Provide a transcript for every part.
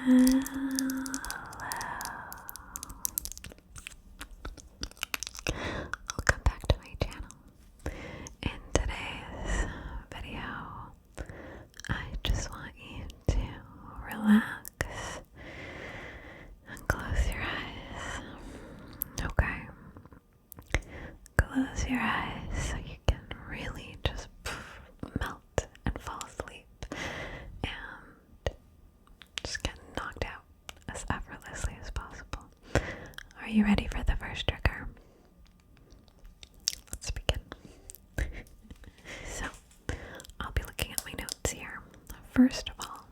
Welcome back to my channel. In today's video, I just want you to relax and close your eyes. Okay? Close your eyes so you can really just melt and fall asleep and just get knocked out as effortlessly as possible. Are you ready for the first trigger? Let's begin. So, I'll be looking at my notes here. First of all,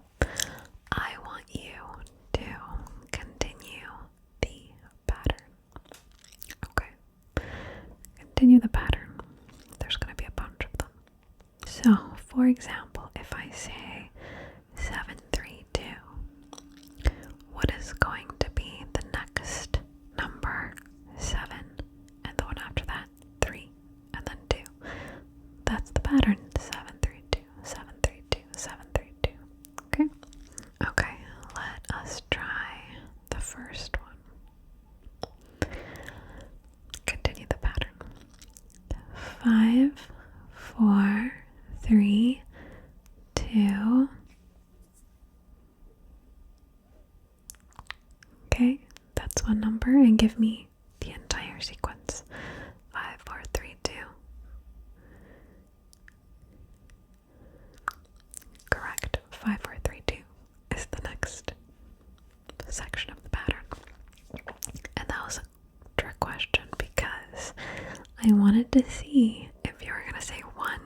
I want you to continue the pattern. Okay? Continue the pattern. There's going to be a bunch of them. So, for example, if I say 732, what is going to be the next number? 7, and the one after that, 3, and then 2. That's the pattern. 732, 732, 732. Okay? Okay, let us try the first one. Continue the pattern. 5, 4, 3, 2. Okay, that's one number, and give me the entire sequence. 5, 4, 3, 2. Correct. 5, 4, 3, 2 is the next section of the pattern. And that was a trick question because I wanted to see if you were going to say 1.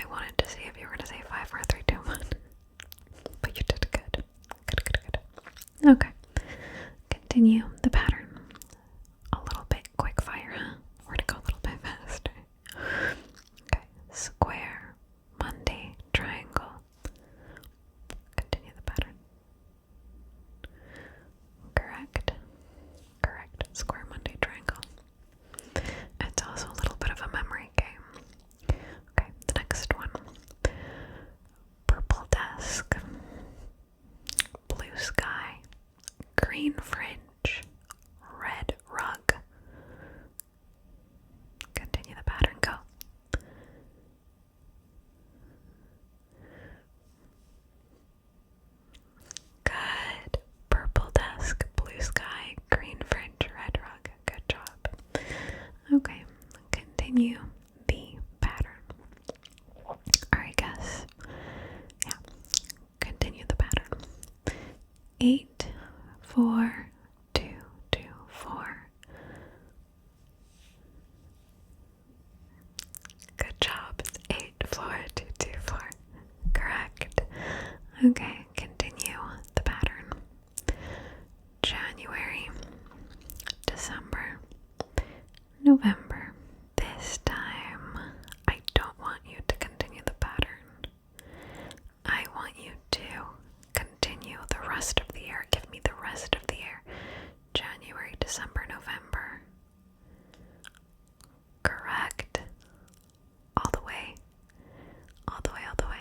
I wanted to see if you were going to say 5, 4, 3, 2, 1. But you did good. Good. Okay. Continue the pattern. A little bit quick fire, huh? We're gonna go a little bit faster. Okay. Square, Monday, triangle. Continue the pattern. Correct. Correct. Square, Monday, triangle. It's also a little bit of a memory game. Okay, the next one. Purple desk. Blue sky. Green fringe. Red rug. Continue the pattern. Go. Good. Purple desk, blue sky, green fringe, red rug. Good job. Okay. Continue the pattern. Alright, guys. Yeah. Continue the pattern. 8, 4, 2, 2, 4. Good job. 8, 4, 2, 2, 4. Correct. Okay, continue the pattern. January, December, November. This time, I don't want you to continue the pattern. I want you to continue the rest of the year. Give me the rest of the year. January, December, November. Correct. All the way. All the way, all the way.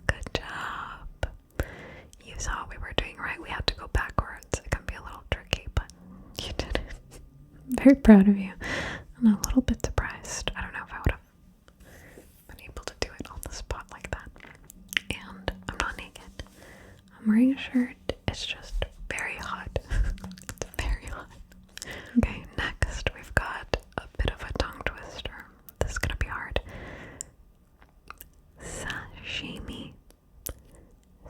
Good job. You saw what we were doing right. We had to go backwards. It can be a little tricky, but you did it. I'm very proud of you. I'm a little bit surprised. I don't know if I would have been able to do it on the spot like that. And I'm not naked. I'm wearing a shirt. It's just very hot. It's very hot. Okay, next we've got a bit of a tongue twister. This is gonna be hard. Sashimi,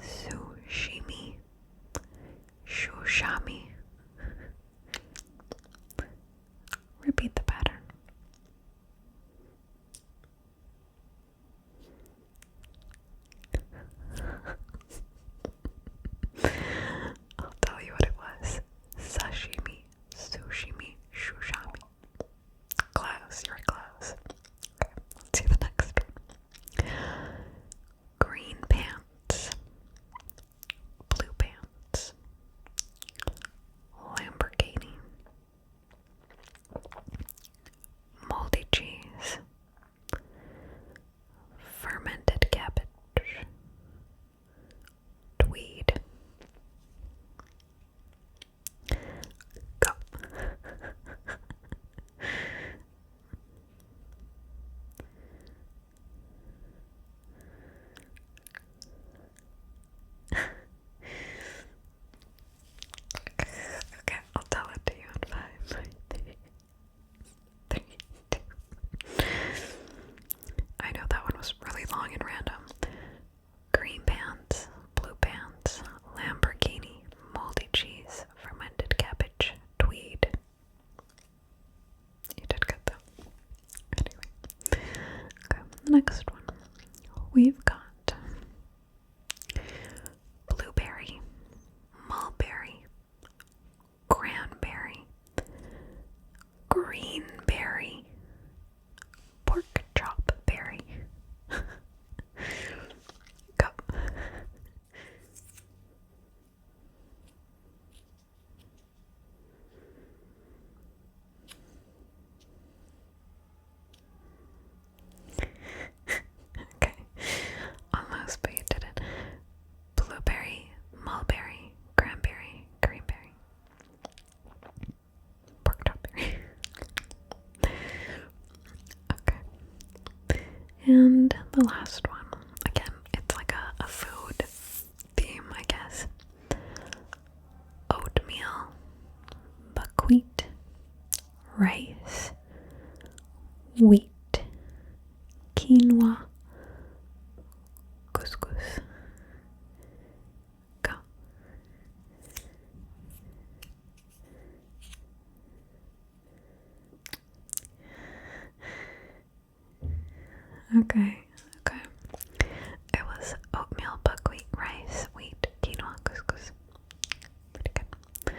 sushimi, shushami. Repeat the pattern. the next one. We've got blueberry, mulberry, cranberry, greenberry, pork chop berry. Go. Okay, almost, but you did it. Blueberry, mulberry, cranberry, greenberry, pork chop berry. Okay, and the last one. Again, it's like a food theme, I guess. Oatmeal, buckwheat, rice, wheat, quinoa, couscous. Go. Okay. It was oatmeal, buckwheat, rice, wheat, quinoa, couscous. Pretty good.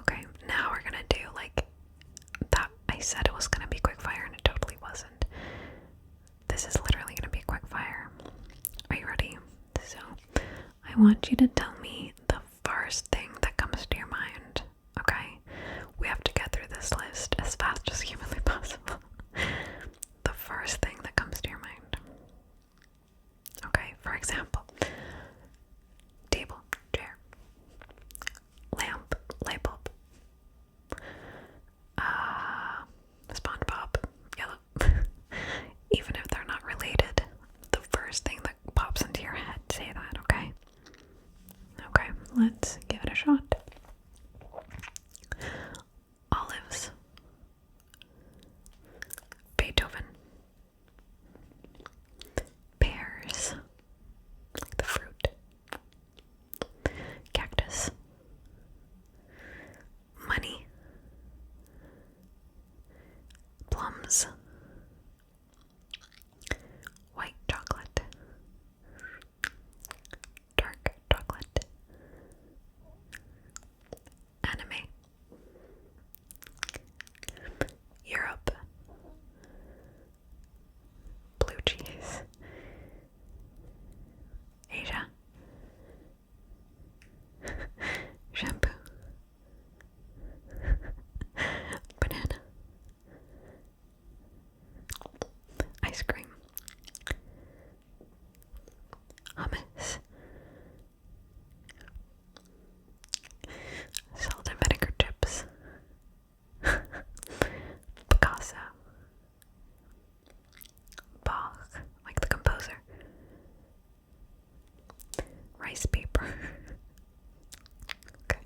Okay, now we're gonna do like that. I said it was gonna be quickfire and it totally wasn't. This is literally gonna be quickfire. Are you ready? So, I want you to tell me the first thing that comes to your mind. Okay? We have to get through this list as fast as humanly possible. The first thing that comes to your mind. Okay, for example, table, chair, lamp, light bulb, SpongeBob, yellow. Even if they're not related, the first thing that pops into your head, say that, okay? Okay, let's give it a shot. Olives, Beethoven, pears, like the fruit, cactus, money, plums, white chocolate, dark chocolate, anime, Europe, blue cheese, Asia, shampoo, banana, ice cream, hummus, salt and vinegar chips, Picasso, Bach, like the composer, rice paper, okay,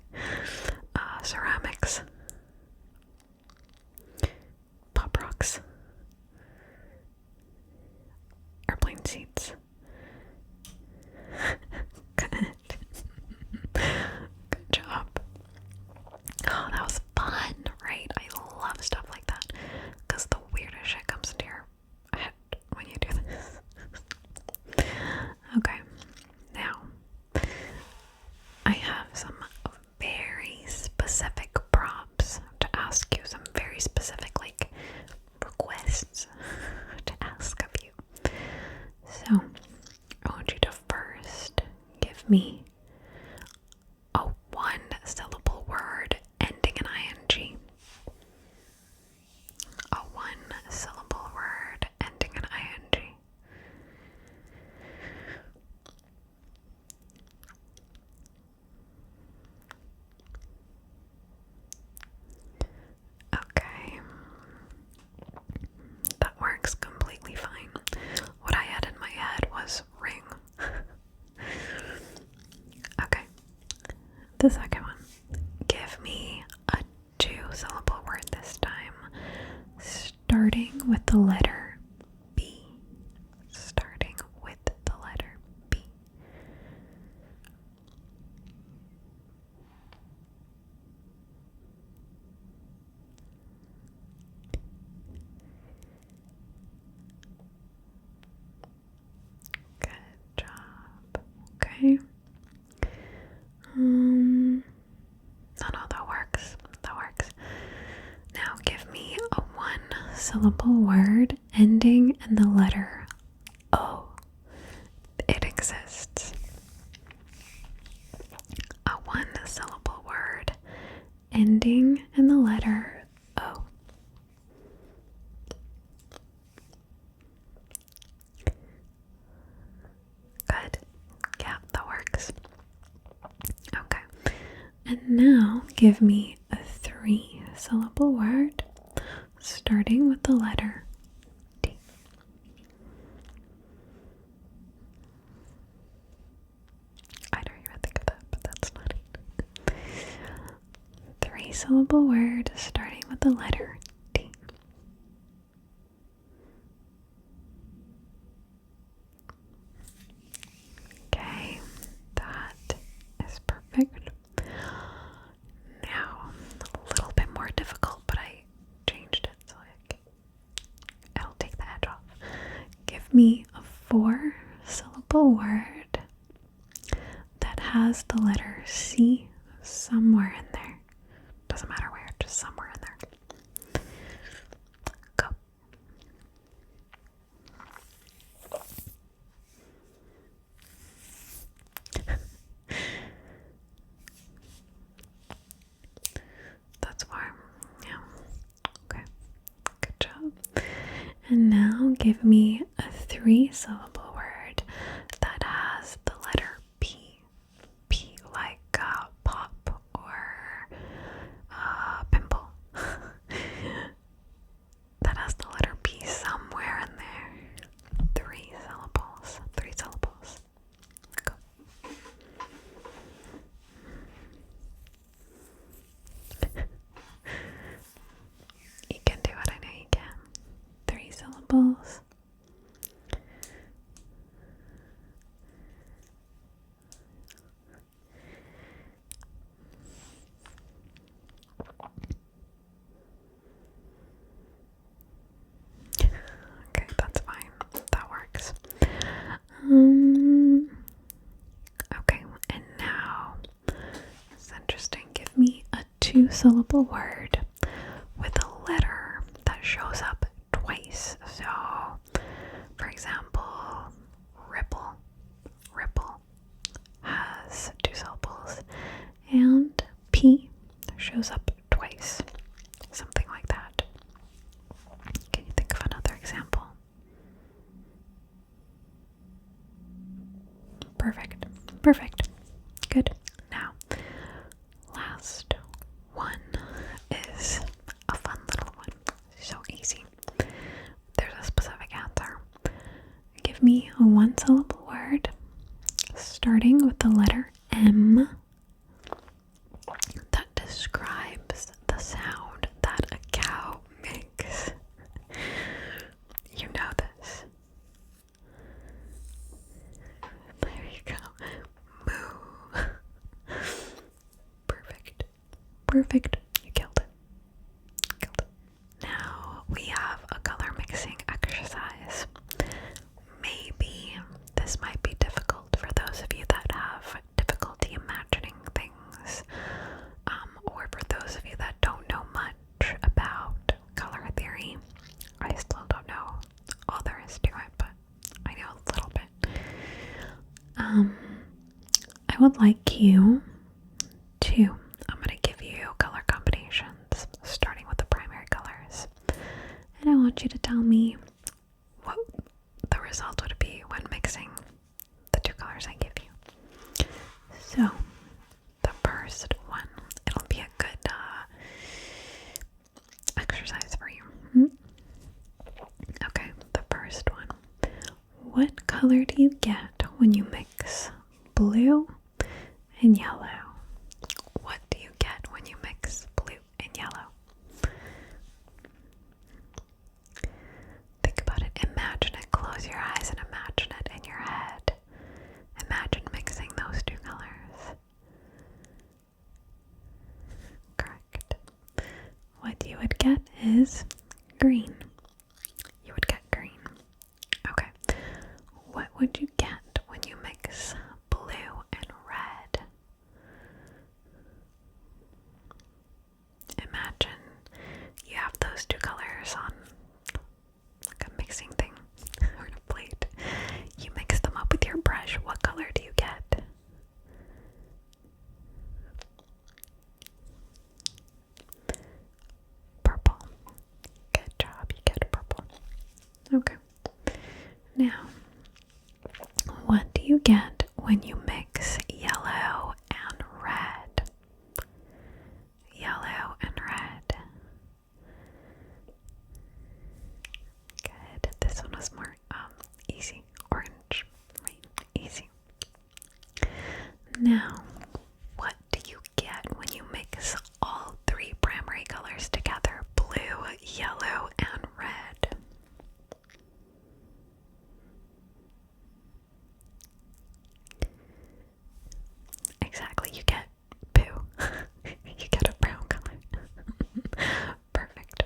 ceramics, pop rocks, airplane seats. Good. Good job. Oh, that was fun, right? I love stuff like that because the weirdest shit comes into your head when you do this. Okay, now I have some very specific prompts to ask you, some very specific like requests to ask of you. So I want you to first give me a one-syllable word ending in ing. A one-syllable word ending in ing. Okay. That works completely fine. What I had in my head was ring. Okay. The second one. Give me a two-syllable word this time, starting with the letter B. Starting with the letter B. syllable word ending in the letter O. It exists. A one syllable word ending in the letter O. Good. Yeah, that works. Okay. And now give me a three syllable word starting with the letter D. I don't even think of that, but that's funny. Three syllable word starting with the letter D. Okay, that is perfect. Now, a little bit more difficult, but I changed it so it'll take the edge off. Give me a four syllable word that has the letter C somewhere in there. Doesn't matter where, just somewhere in there. Go. That's warm. Yeah. Okay. Good job. And now give me a three syllable word that has the letter P. P like pop or pimple. That has the letter P somewhere in there. Three syllables. Three syllables. Go. You can do it, I know you can. Three syllables. Okay, that's fine. That works. Okay, and now it's interesting. Give me a two syllable word with a letter that shows up twice. So, for example, ripple. Ripple has two syllables, and P shows up twice. Something like that. Can you think of another example? Perfect. Perfect. Good. Now, last one is a fun little one. So easy. There's a specific answer. Give me a one syllable word starting with the letter M that describes the sound that a cow makes. You know this. There you go. Moo. Perfect. Perfect. You killed it. Killed it. Now we have a color mixing exercise. Maybe this might be difficult for those of you that have difficulty imagining things, or for those of you that don't know much about color theory. I still don't know all there is to it, but I know a little bit. I would like you to, I'm going to give you color combinations starting with the primary colors, and I want you to tell me what the result would be when mixing the two colors I give you. So, the first one, it'll be a good exercise for you. Okay, the first one. What color do you get when you mix blue and yellow? What do you get when you mix blue and yellow? Think about it. Imagine it. Close your eyes and imagine it in your head. Imagine mixing those two colors. Correct. What you would get is green. You would get green. Okay. What would you get when you mix blue and red? Imagine you have those two colors on Okay. Now, what do you get when you mix yellow and red? Yellow and red. Good. This one was more easy. Orange. Right. Easy. Now, what do you get when you mix all three primary colors together? Blue, yellow, and red. Exactly, you get poo. You get a brown color. Perfect.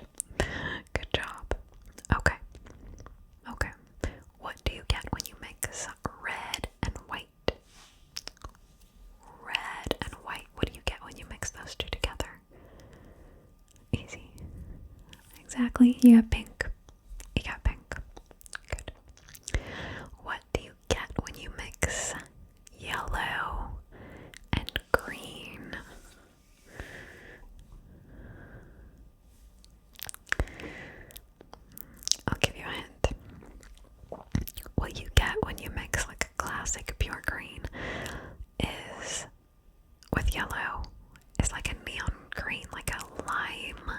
Good job. Okay. Okay. What do you get when you mix red and white? Red and white. What do you get when you mix those two together? Easy. Exactly. You have pink. You got pink. Good. What do you get when you mix yellow and green? I'll give you a hint. What you get when you mix like a classic pure green is with yellow is like a neon green, like a lime,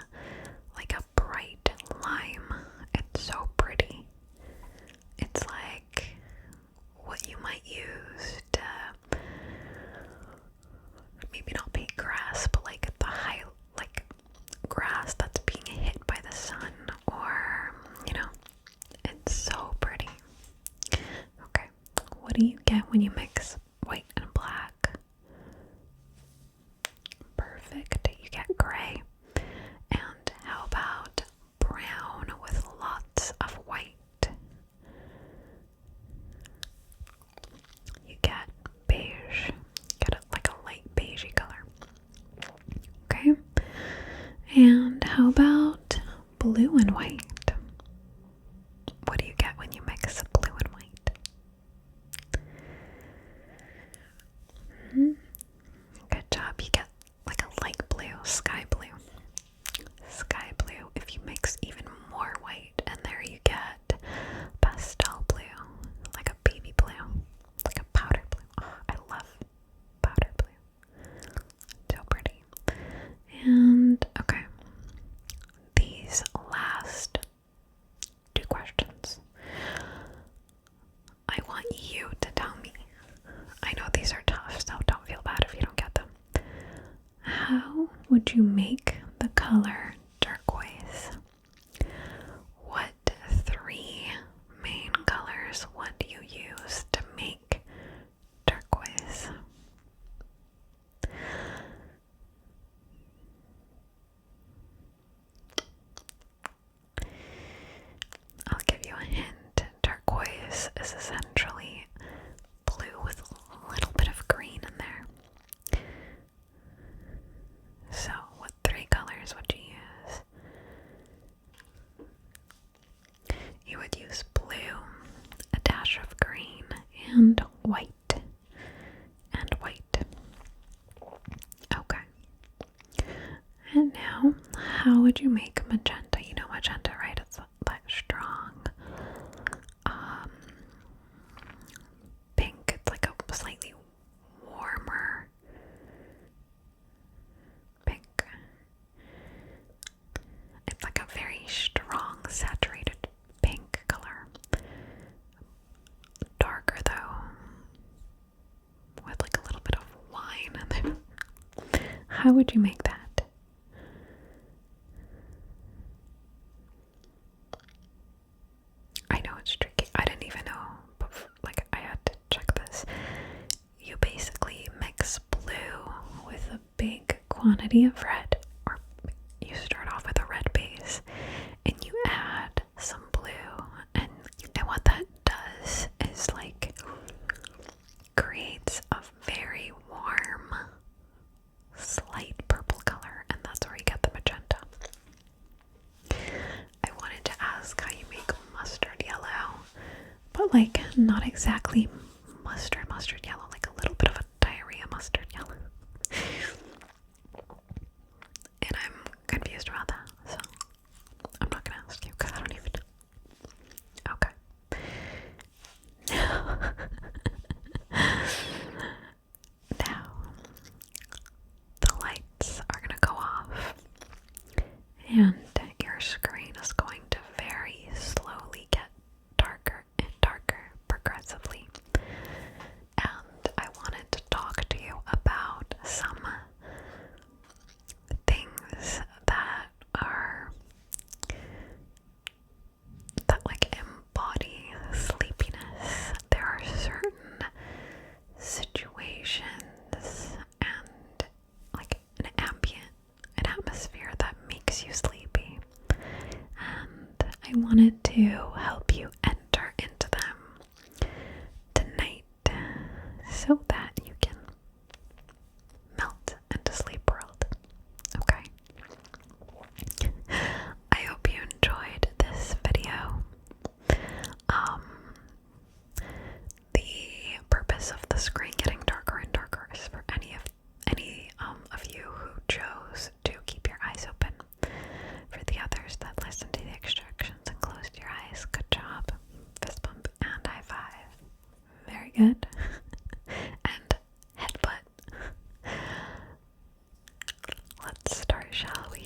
like a bright lime. It's so pretty. It's like what you might use to maybe not paint grass, but like the high, like grass that's being hit by the sun, or it's so pretty. Okay, what do you get when you mix white and black? Perfect, you get gray. And how about brown with lots of white? You get beige. You get like a light beigey color. Okay. And how about blue and white? What do you get when you mix blue and white? Good job. You get like a light blue, sky blue. Sky blue. If you mix even more white, and there you get pastel blue, like a baby blue, like a powder blue. Oh, I love powder blue. So pretty. And okay, these last two questions. I want you to tell me. I know these are tough, so don't feel bad if you don't get them. How would you make the color turquoise? What three main colors would you use to make turquoise? I'll give you a hint. Turquoise is essentially blue with a little bit of green in there. So, what three colors would you use? You would use blue, a dash of green, and white. And white. Okay. And now, how would you make magenta? You know magenta, right? It's that strong pink. It's like a slightly warmer pink. It's like a very strong, saturated pink color. Darker though, with like a little bit of wine in there. How would you make that? I know it's tricky. I didn't even know, but like I had to check this. You basically mix blue with a big quantity of red, or you start off with a red base, and you add some blue, and what that does is like creates a very warm, slight purple color, and that's where you get the magenta. I wanted to ask how you make mustard yellow, but like not exactly mustard yellow, like a little bit of a diarrhea mustard yellow. And I'm confused about that, so I'm not gonna ask you because I don't even know. I wanted to help you enter into them tonight so that you can melt into sleep world. Okay? I hope you enjoyed this video. The purpose of the screen getting darker and darker is for any of you who chose to keep your eyes open. For the others that listened to the instructions and closed your eyes, good job. Fist bump and high five. Very good. And headbutt. Let's start, shall we?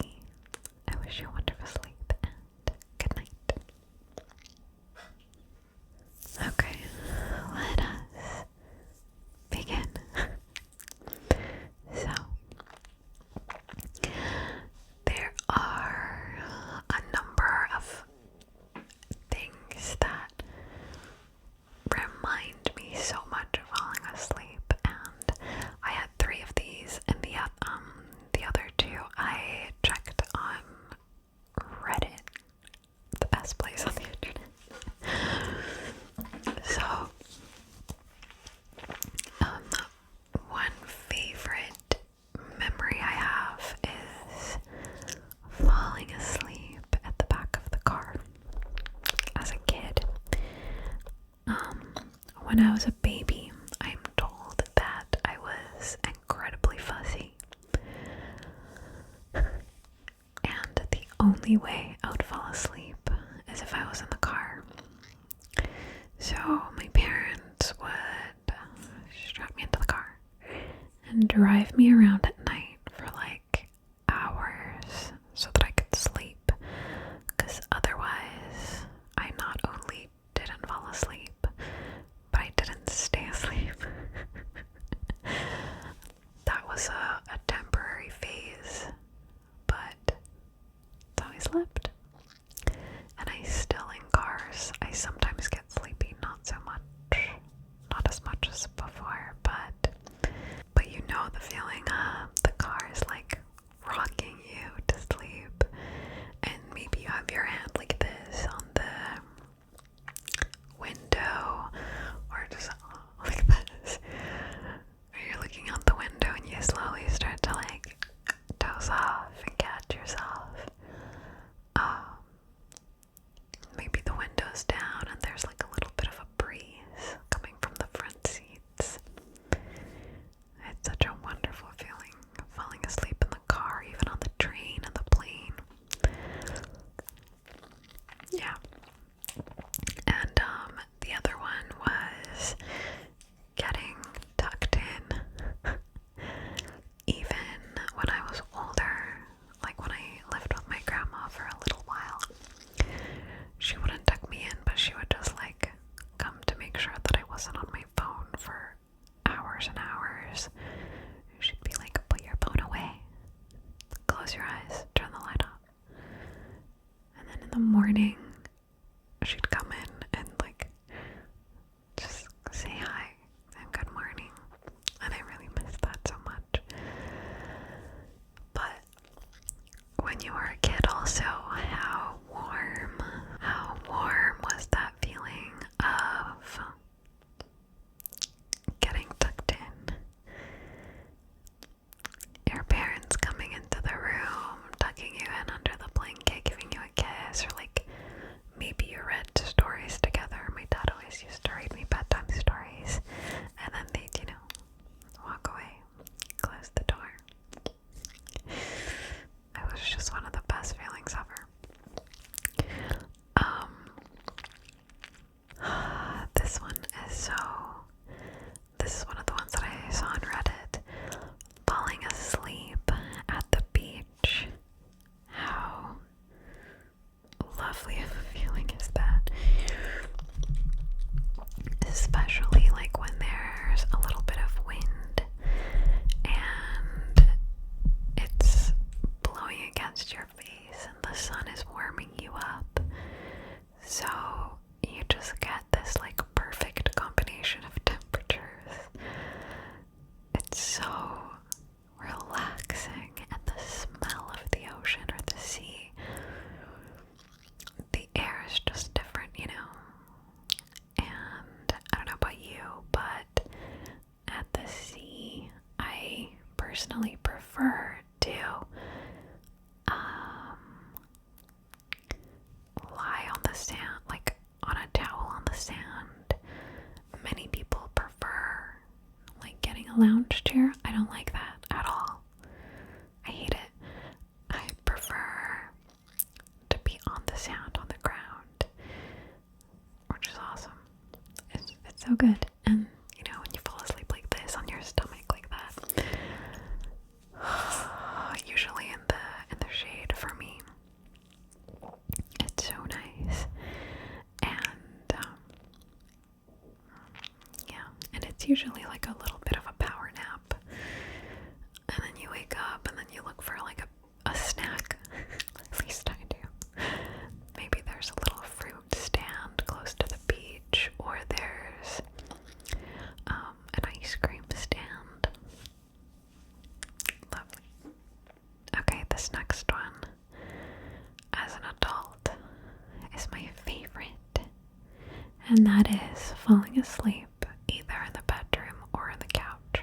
I wish you a wonderful sleep and good night. Okay, let us begin. So, there are a number of things that remind me so much of falling asleep, and I had 3 of these, and the other 2 I checked on Reddit, the best place on the internet. So, one favorite memory I have is falling asleep at the back of the car as a kid. When I was a baby, I'm told that I was incredibly fuzzy. And the only way I would fall asleep is if I was in the car. So my parents would strap me into the car and drive me around at night for like hours so that I could sleep, because otherwise I not only didn't fall asleep, but I didn't stay asleep. That was a temporary phase, but that's how I slept. And I still, in cars, I sometimes get sleepy, not so much, not as much as before, but you know the feeling of the car is like rocking you to sleep, and maybe you have your hand like this on the window, or just like this, or you're looking out the window and you slowly start to like doze off and catch yourself. Maybe the window's down and there's like a little bit of a breeze coming from the front seats. It's such a wonderful feeling, falling asleep in the car, even on the train and the plane. Yeah. And the other one was getting tucked in. Even when I was older, like when I lived with my grandma for a little while, she wouldn't tuck me in, but she would just like come to make sure that I wasn't on my phone for hours and hours. She'd be like, put your phone away, close your eyes, turn the light off. And then in the morning, she'd come in and like just say hi and good morning. And I really miss that so much. But when you were a kid also, how warm was that feeling of getting tucked in? Your parents coming into the room, tucking you in under the blanket, giving you a kiss, or like maybe you read stories together. My dad always used to read me bedtime stories, and then they'd, walk away, close the door. It was just one of the best feelings ever. This is one of the ones that I saw on Reddit. Falling asleep at the beach. How lovely of a feeling is that? Especially like when there's a little bit of wind and it's blowing against your face and the sun is warming you up. So you just get this like perfect combination of temperatures. It's so relaxing, and the smell of the ocean or the sea. The air so good. And you know, when you fall asleep like this on your stomach like that, usually in the shade for me, it's so nice. And yeah, and it's usually like a little bit of a power nap, and then you wake up and then you look for like a snack. At least I do. Maybe there's a little fruit stand close to the beach, or there's an ice cream stand. Lovely. Okay, this next one, as an adult, is my favorite, and that is falling asleep either in the bedroom or in the couch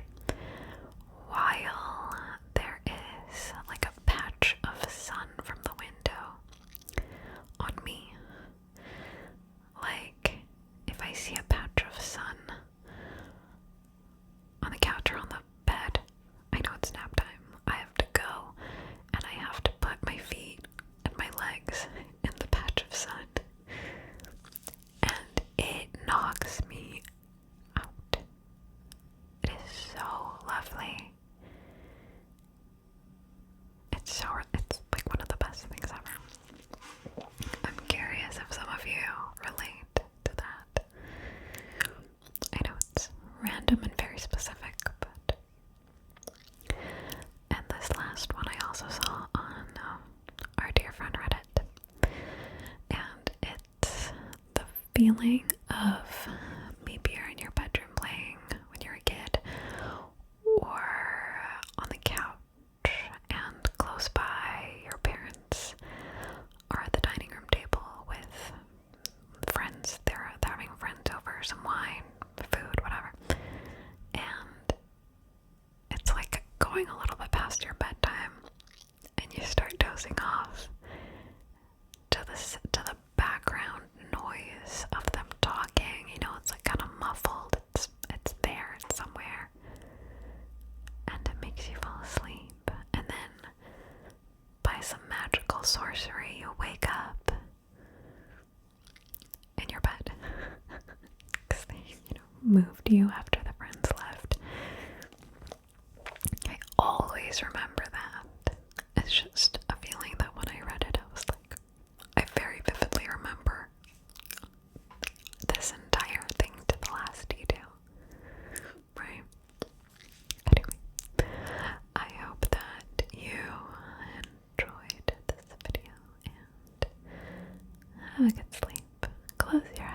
while there is like a patch of sun from the window on me. Like, if I see a patch of sun on the couch or on the bed, I know it's nap time. I have to go and I have to put my feet and my legs in the patch of sun. And it knocks me out. It is so lovely. It's like one of the best things ever. I'm curious if some of you relate to that. I know it's random and very specific, but... And this last one I also saw on our dear friend Reddit. And it's the feeling of maybe you're in your bedroom playing when you're a kid, or on the couch, and close by your parents are at the dining room table with friends. They're having friends over, some wine, food, whatever. And it's like going a little bit past your bedtime, and you start dozing off to the background noise of them talking. You know, it's like kind of muffled. It's there, it's somewhere, and it makes you fall asleep. And then, by some magical sorcery, you wake up in your bed because they, moved you after the friends left. I always remember that. It's just a feeling that when I read it, I was like, I very vividly remember this entire thing to the last detail. Right? Anyway, I hope that you enjoyed this video and have a good sleep. Close your